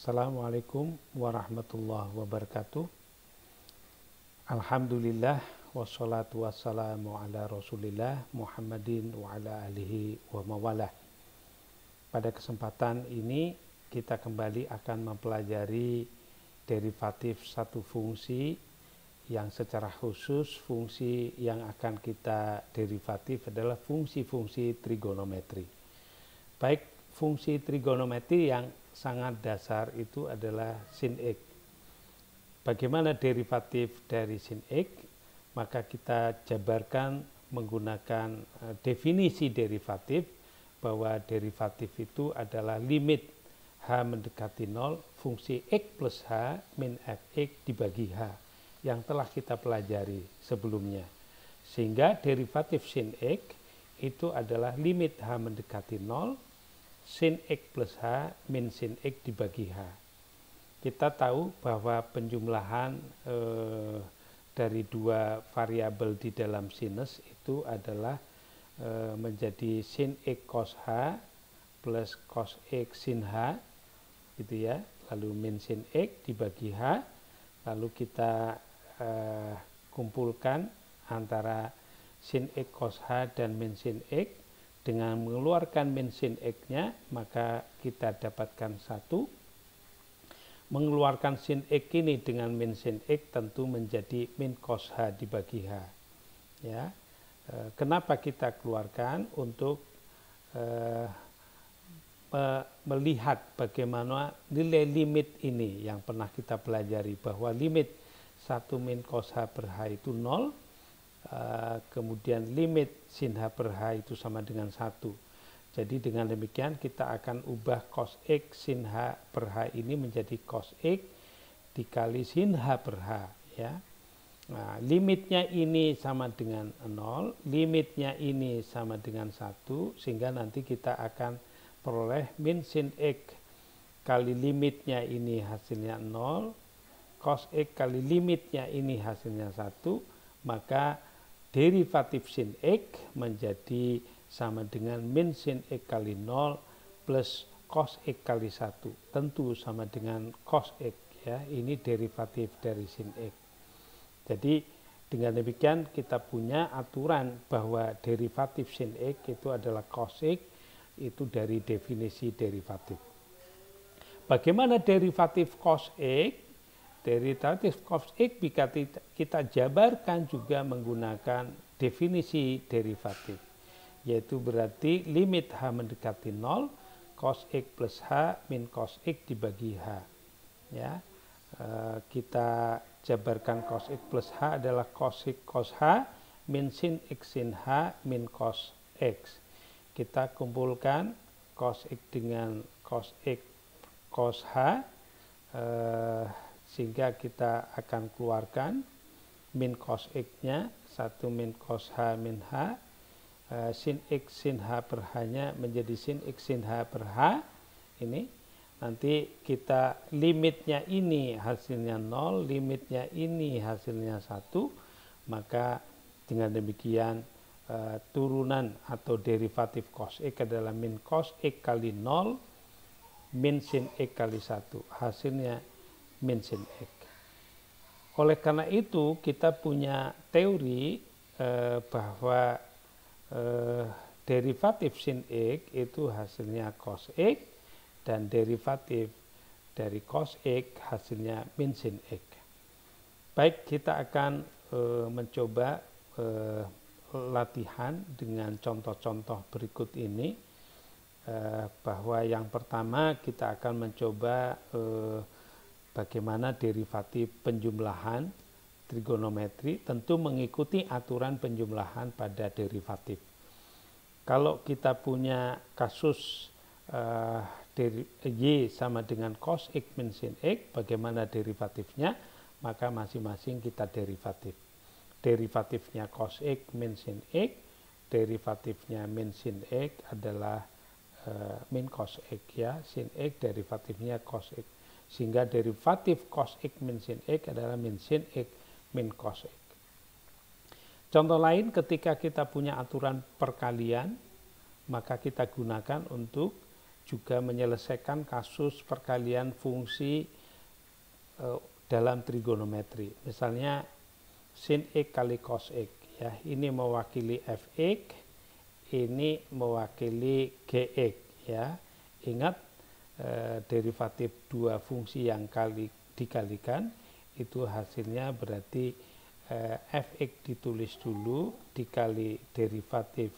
Assalamualaikum warahmatullahi wabarakatuh. Alhamdulillah wassalatu wassalamu ala Rasulillah Muhammadin wa ala alihi wa mawalah. Pada kesempatan ini kita kembali akan mempelajari derivatif satu fungsi yang secara khusus fungsi yang akan kita derivatif adalah fungsi-fungsi trigonometri. Baik fungsi trigonometri yang sangat dasar itu adalah sin X. Bagaimana derivatif dari sin X? Maka kita jabarkan menggunakan definisi derivatif bahwa derivatif itu adalah limit H mendekati 0 fungsi X plus H min Fx dibagi H yang telah kita pelajari sebelumnya. Sehingga derivatif sin X itu adalah limit H mendekati 0 sin X plus H min sin X dibagi H. Kita tahu bahwa penjumlahan dari dua variabel di dalam sinus itu adalah menjadi sin X cos H plus cos X sin H gitu ya, lalu min sin X dibagi H, lalu kita kumpulkan antara sin X cos H dan min sin X. Dengan mengeluarkan min sin X-nya, maka kita dapatkan 1. Mengeluarkan sin X ini dengan min sin X tentu menjadi min cos H dibagi H. Ya. Kenapa kita keluarkan? Untuk melihat bagaimana nilai limit ini yang pernah kita pelajari, bahwa limit 1 min cos H per H itu 0. Kemudian limit sin H per H itu sama dengan 1. Jadi dengan demikian kita akan ubah cos X sin H per H ini menjadi cos X dikali sin H per H. Ya. Nah, limitnya ini sama dengan 0, limitnya ini sama dengan 1, sehingga nanti kita akan peroleh min sin X kali limitnya ini hasilnya 0, cos X kali limitnya ini hasilnya 1, maka derivatif sin X menjadi sama dengan min sin X kali 0 plus cos X kali 1. Tentu sama dengan cos X. Ya. Ini derivatif dari sin X. Jadi dengan demikian kita punya aturan bahwa derivatif sin X itu adalah cos X, itu dari definisi derivatif. Bagaimana derivatif cos X? Derivatif cos X bisa kita jabarkan juga menggunakan definisi derivatif, yaitu berarti limit H mendekati 0 cos X plus H min cos X dibagi H. Ya. Kita jabarkan cos X plus H adalah cos X cos H min sin X sin H min cos X. Kita kumpulkan cos X dengan cos X cos H, sehingga kita akan keluarkan min cos X-nya 1 min cos H min H, sin X sin H per H-nya menjadi sin X sin H per H. Ini nanti kita limitnya ini hasilnya 0, limitnya ini hasilnya 1, maka dengan demikian turunan atau derivatif cos X adalah min cos X kali 0 min sin X kali 1, hasilnya min sin X. Oleh karena itu kita punya teori bahwa derivatif sin X itu hasilnya cos X dan derivatif dari cos X hasilnya min sin X. Baik, kita akan mencoba latihan dengan contoh-contoh berikut ini, bahwa yang pertama kita akan mencoba bagaimana derivatif penjumlahan trigonometri, tentu mengikuti aturan penjumlahan pada derivatif. Kalau kita punya kasus Y sama dengan cos X min sin X, bagaimana derivatifnya? Maka masing-masing kita derivatif. Derivatifnya cos X min sin X, derivatifnya min sin X adalah min cos X, ya, sin X derivatifnya cos X. Sehingga derivatif cos X min sin X adalah min sin X min cos X. Contoh lain, ketika kita punya aturan perkalian, maka kita gunakan untuk juga menyelesaikan kasus perkalian fungsi dalam trigonometri. Misalnya sin X kali cos X, ya, ini mewakili fx, ini mewakili gx, ya. Ingat derivatif dua fungsi yang dikalikan itu hasilnya berarti fx ditulis dulu dikali derivatif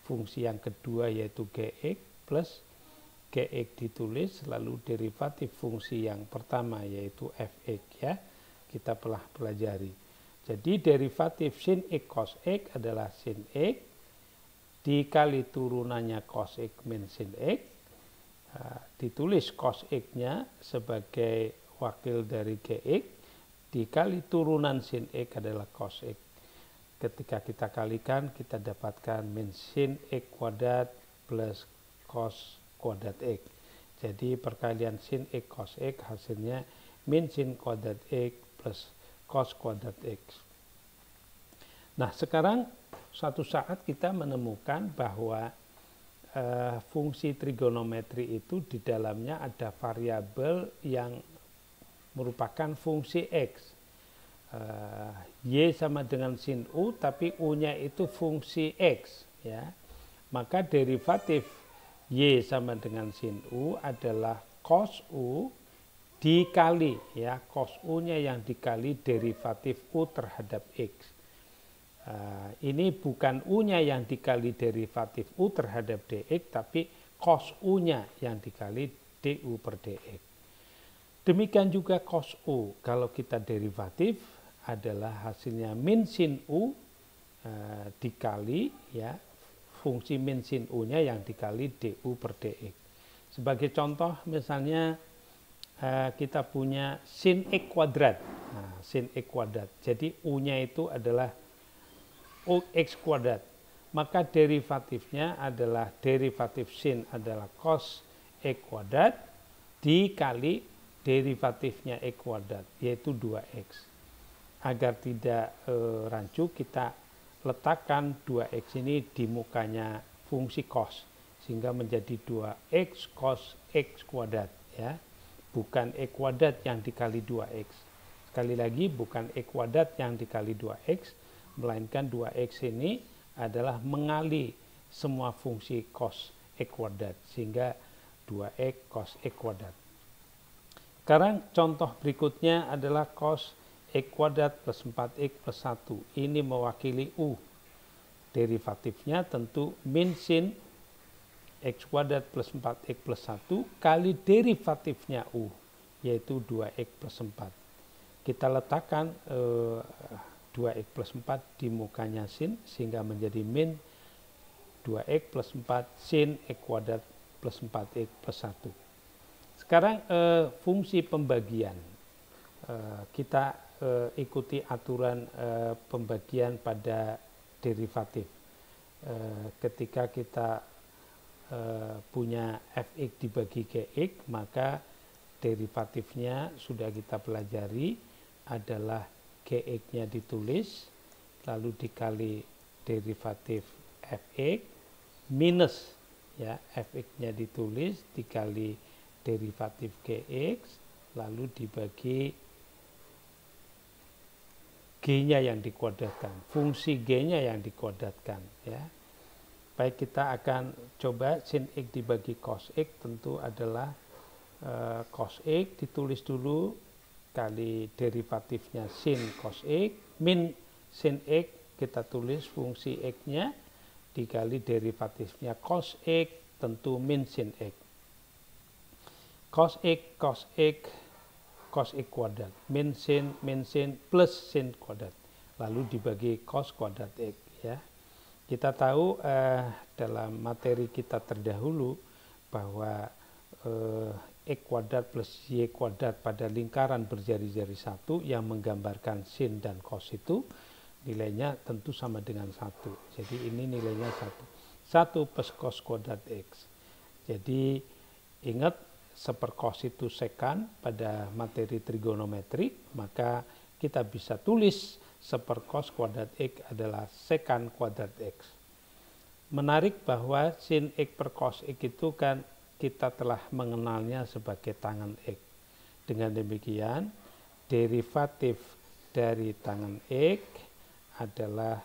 fungsi yang kedua yaitu gx plus gx ditulis lalu derivatif fungsi yang pertama yaitu fx, ya. Kita telah pelajari. Jadi derivatif sin X cos X adalah sin X dikali turunannya cos X min sin X, ditulis cos X-nya sebagai wakil dari gx, dikali turunan sin X adalah cos X. Ketika kita kalikan, kita dapatkan min sin X kuadrat plus cos kuadrat X. Jadi perkalian sin X cos X hasilnya min sin kuadrat X plus cos kuadrat X. Nah, sekarang suatu saat kita menemukan bahwa fungsi trigonometri itu di dalamnya ada variabel yang merupakan fungsi X. Y sama dengan sin U, tapi U-nya itu fungsi X, ya. Maka derivatif Y sama dengan sin U adalah cos U dikali, ya, cos U-nya yang dikali derivatif U terhadap X. Ini bukan U-nya yang dikali derivatif U terhadap dx, tapi cos U-nya yang dikali du per dx. Demikian juga cos U, kalau kita derivatif adalah hasilnya min sin U dikali, ya, fungsi min sin U-nya yang dikali du per dx. Sebagai contoh misalnya kita punya sin X kuadrat. Nah, sin X kuadrat. Jadi U-nya itu adalah X kuadrat. Maka derivatifnya adalah derivatif sin adalah cos X kuadrat dikali derivatifnya X kuadrat, yaitu 2X. Agar tidak rancu, kita letakkan 2X ini di mukanya fungsi cos, sehingga menjadi 2X cos X kuadrat, ya. Bukan X kuadrat yang dikali 2X. Sekali lagi, bukan X kuadrat yang dikali 2X, melainkan 2X ini adalah mengali semua fungsi cos X kuadrat, sehingga 2X cos X kuadrat. Sekarang contoh berikutnya adalah cos X kuadrat plus 4X plus 1. Ini mewakili U. Derivatifnya tentu min sin X kuadrat plus 4X plus 1 kali derivatifnya U, yaitu 2X plus 4. Kita letakkan 2X plus 4 di mukanya sin, sehingga menjadi min 2X plus 4 sin X kuadrat plus 4X plus 1. Sekarang fungsi pembagian. Kita ikuti aturan pembagian pada derivatif. Ketika kita punya fx dibagi gx, maka derivatifnya sudah kita pelajari adalah gx-nya ditulis, lalu dikali derivatif fx minus, ya, fx-nya ditulis dikali derivatif gx, lalu dibagi g-nya yang dikuadratkan, fungsi g-nya yang dikuadratkan, ya. Baik, kita akan coba sin x dibagi cos x, tentu adalah cos x ditulis dulu kali derivatifnya sin cos x min sin x, kita tulis fungsi x-nya dikali derivatifnya cos x, tentu min sin x. Cos x cos x cos x kuadrat min sin plus sin kuadrat, lalu dibagi cos kuadrat x, ya. Kita tahu dalam materi kita terdahulu bahwa X kuadrat plus Y kuadrat pada lingkaran berjari-jari satu yang menggambarkan sin dan cos itu nilainya tentu sama dengan 1. Jadi ini nilainya 1. 1 plus cos kuadrat X. Jadi ingat, sepercos itu sekan pada materi trigonometri, maka kita bisa tulis sepercos kuadrat X adalah sekan kuadrat X. Menarik bahwa sin X per cos X itu kan kita telah mengenalnya sebagai tangen X. Dengan demikian, derivatif dari tangen X adalah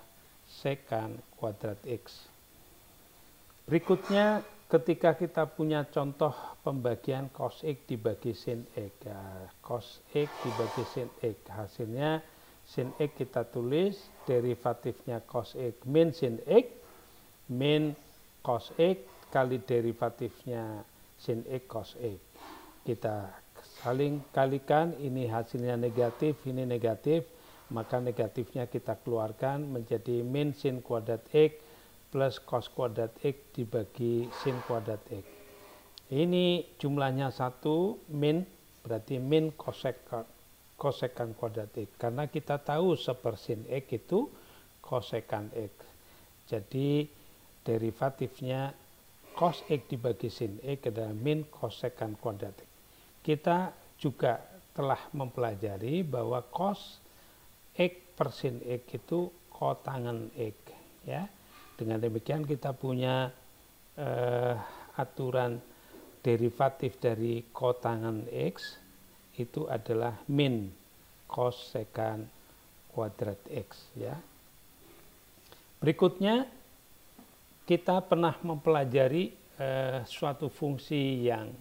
sekant kuadrat X. Berikutnya, ketika kita punya contoh pembagian cos X dibagi sin X. Cos X dibagi sin X, hasilnya sin X kita tulis derivatifnya cos X min sin X min cos X kali derivatifnya sin X cos X. Kita saling kalikan, ini hasilnya negatif, ini negatif, maka negatifnya kita keluarkan menjadi min sin kuadrat X plus cos kuadrat X dibagi sin kuadrat X. Ini jumlahnya 1, min berarti min kosekan kuadrat X. Karena kita tahu sepersin X itu kosekan X. Jadi derivatifnya cos X dibagi sin X adalah min kosekan kuadrat X. Kita juga telah mempelajari bahwa cos X per sin X itu kotangen X. Ya. Dengan demikian kita punya aturan derivatif dari kotangen X itu adalah min kosekan kuadrat X. Ya. Berikutnya kita pernah mempelajari suatu fungsi yang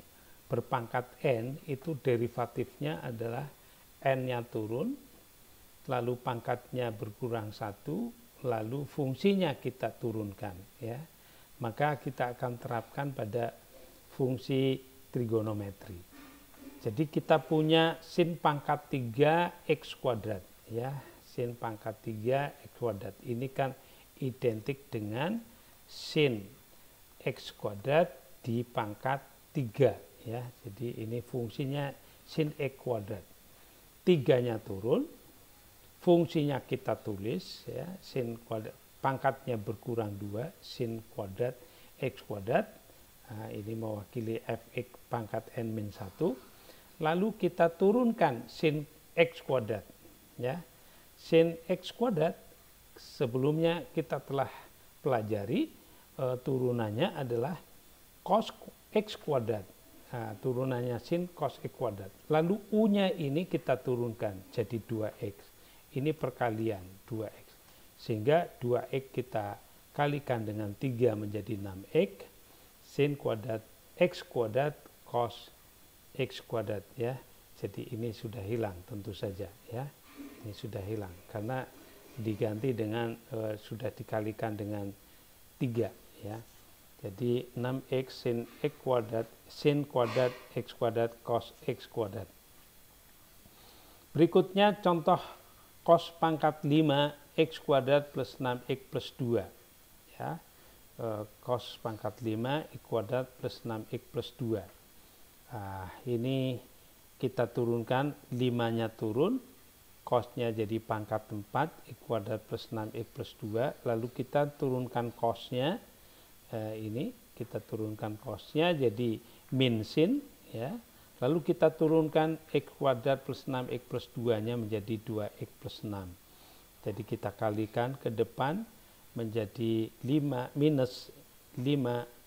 berpangkat n, itu derivatifnya adalah n-nya turun, lalu pangkatnya berkurang 1, lalu fungsinya kita turunkan. Ya. Maka kita akan terapkan pada fungsi trigonometri. Jadi kita punya sin pangkat 3 x kuadrat. Ya. Sin pangkat 3 x kuadrat ini kan identik dengan sin x kuadrat di pangkat 3. Ya, jadi ini fungsinya sin x kuadrat. 3-nya turun, fungsinya kita tulis, ya, sin kuadrat, pangkatnya berkurang 2, sin kuadrat x kuadrat. Nah, ini mewakili fx pangkat n min 1. Lalu kita turunkan sin x kuadrat. Ya. Sin x kuadrat sebelumnya kita telah pelajari, turunannya adalah cos x kuadrat. Nah, turunannya sin cos x kuadrat. Lalu U-nya ini kita turunkan jadi 2x. Ini perkalian 2x. Sehingga 2x kita kalikan dengan 3 menjadi 6x. Sin kuadrat x kuadrat cos x kuadrat. Ya. Jadi ini sudah hilang tentu saja. Ya. Ini sudah hilang karena diganti dengan sudah dikalikan dengan 3. Ya. Jadi 6x sin x kuadrat, sin kuadrat x kuadrat cos x kuadrat. Berikutnya contoh cos pangkat 5 x kuadrat plus 6x plus 2. Ya. Cos pangkat 5 x kuadrat plus 6x plus 2. Ini kita turunkan, 5-nya turun, cosnya jadi pangkat 4 x kuadrat plus 6x plus 2. Lalu kita turunkan cosnya. Ini kita turunkan cosnya jadi min sin, ya. Lalu kita turunkan x kuadrat plus 6x plus 2-nya menjadi 2x plus 6. Jadi kita kalikan ke depan menjadi 5 minus 5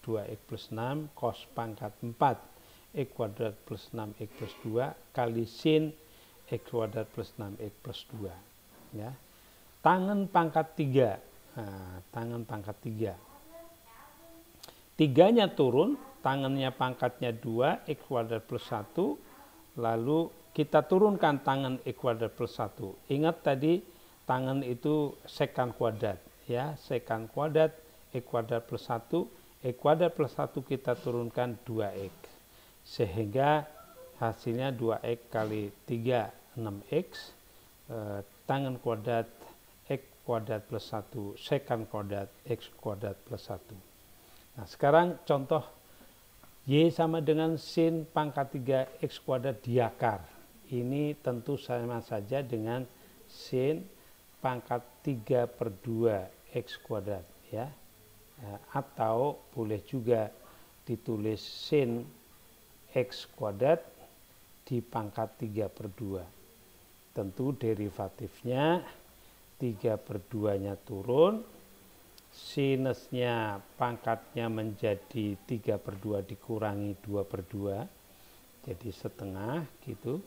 2x plus 6 cos pangkat 4 x kuadrat plus 6x plus 2 kali sin x kuadrat plus 6x plus 2. Ya. Tangen pangkat 3. Nah, tangen pangkat 3. 3-nya turun, tangannya pangkatnya 2, x kuadrat plus 1, lalu kita turunkan tangan x kuadrat plus 1. Ingat tadi tangan itu sekant kuadrat, ya, sekant kuadrat, x kuadrat plus 1, x kuadrat plus 1 kita turunkan 2x. Sehingga hasilnya 2x kali 3, 6x, tangan kuadrat x kuadrat plus 1, sekant kuadrat x kuadrat plus 1. Nah, sekarang contoh Y sama dengan sin pangkat 3 X kuadrat diakar. Ini tentu sama saja dengan sin pangkat 3 per 2 X kuadrat. Ya. Atau boleh juga ditulis sin X kuadrat di pangkat 3 per 2. Tentu derivatifnya 3 per 2-nya turun. sinusnya pangkatnya menjadi 3/2 dikurangi 2/2, jadi setengah gitu,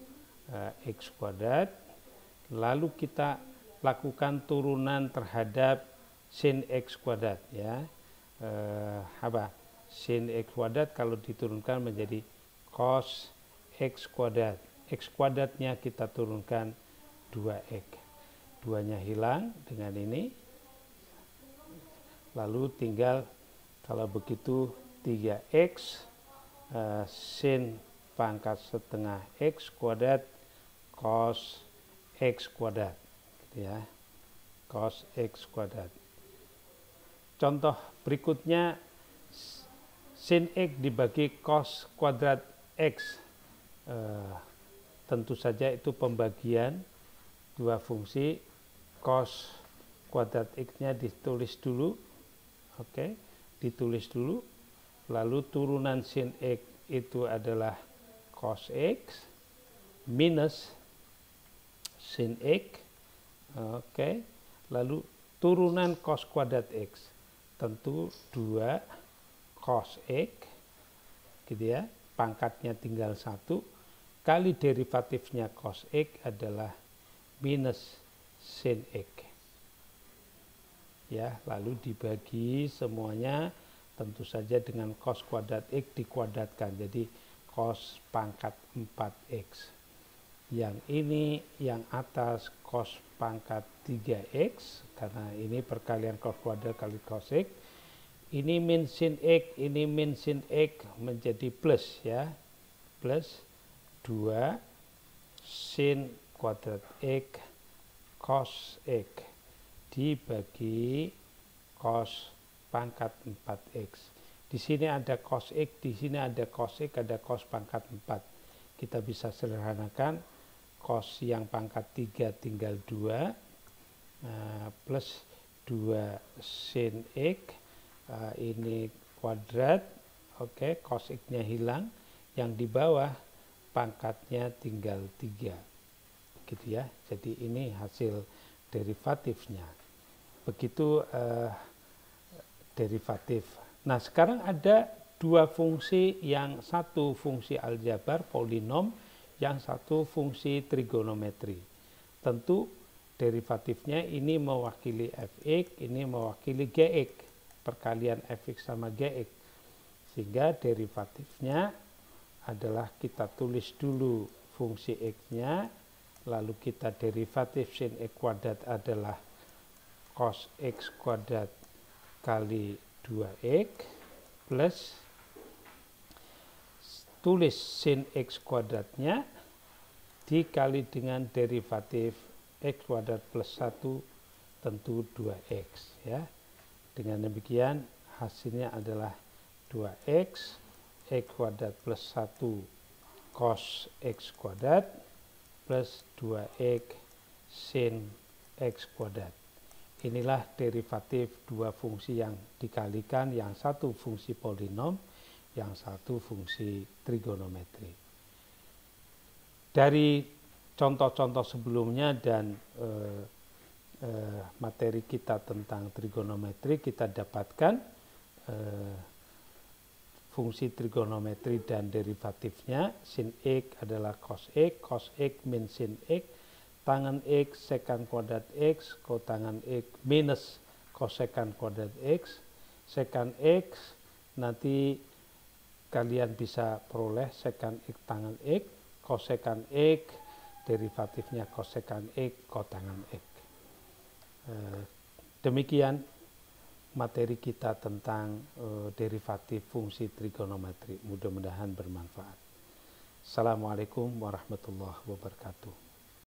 X kuadrat. Lalu kita lakukan turunan terhadap sin X kuadrat ya. Sin X kuadrat kalau diturunkan menjadi cos X kuadrat. X kuadratnya kita turunkan 2X. 2-nya hilang dengan ini. Lalu tinggal kalau begitu 3X sin pangkat setengah X kuadrat cos X kuadrat gitu ya. Cos X kuadrat. Contoh berikutnya sin X dibagi cos kuadrat X. Tentu saja itu pembagian dua fungsi. Cos kuadrat X-nya ditulis dulu. Oke, ditulis dulu. Lalu turunan sin X itu adalah cos X minus sin X. Oke, lalu turunan cos kuadrat X. Tentu 2 cos X, gitu ya. Pangkatnya tinggal 1. Kali derivatifnya cos X adalah minus sin X. Ya, lalu dibagi semuanya tentu saja dengan cos kuadrat X dikuadratkan, jadi cos pangkat 4X. Yang ini yang atas cos pangkat 3X, karena ini perkalian cos kuadrat kali cos X. Ini min sin X, ini min sin X menjadi plus ya, plus 2 sin kuadrat X cos X dibagi cos pangkat 4X. Di sini ada cos X, di sini ada cos X, ada cos pangkat 4. Kita bisa sederhanakan, cos yang pangkat 3 tinggal 2, plus 2 sin X, ini kuadrat, oke, cos X-nya hilang, yang di bawah pangkatnya tinggal 3. Gitu ya, jadi ini hasil derivatifnya. Begitu derivatif. Nah, sekarang ada dua fungsi, yang satu fungsi aljabar polinom, yang satu fungsi trigonometri. Tentu derivatifnya ini mewakili fx, ini mewakili gx, perkalian fx sama gx. Sehingga derivatifnya adalah kita tulis dulu fungsi x-nya, lalu kita derivatif sin x kuadrat adalah cos X kuadrat kali 2X plus tulis sin X kuadratnya dikali dengan derivatif X kuadrat plus 1 tentu 2X ya. Dengan demikian hasilnya adalah 2X X kuadrat plus 1 cos X kuadrat plus 2X sin X kuadrat. Inilah derivatif dua fungsi yang dikalikan, yang satu fungsi polinom, yang satu fungsi trigonometri. Dari contoh-contoh sebelumnya dan materi kita tentang trigonometri, kita dapatkan fungsi trigonometri dan derivatifnya. Sin X adalah cos X min sin X, tangan X sekant kuadrat X, kotangan X minus kosekant kuadrat X. Sekant X nanti kalian bisa peroleh sekant X tangan X, kosekant X derivatifnya kosekant X kotangan X. Demikian materi kita tentang derivatif fungsi trigonometri. Mudah-mudahan bermanfaat. Assalamualaikum warahmatullahi wabarakatuh.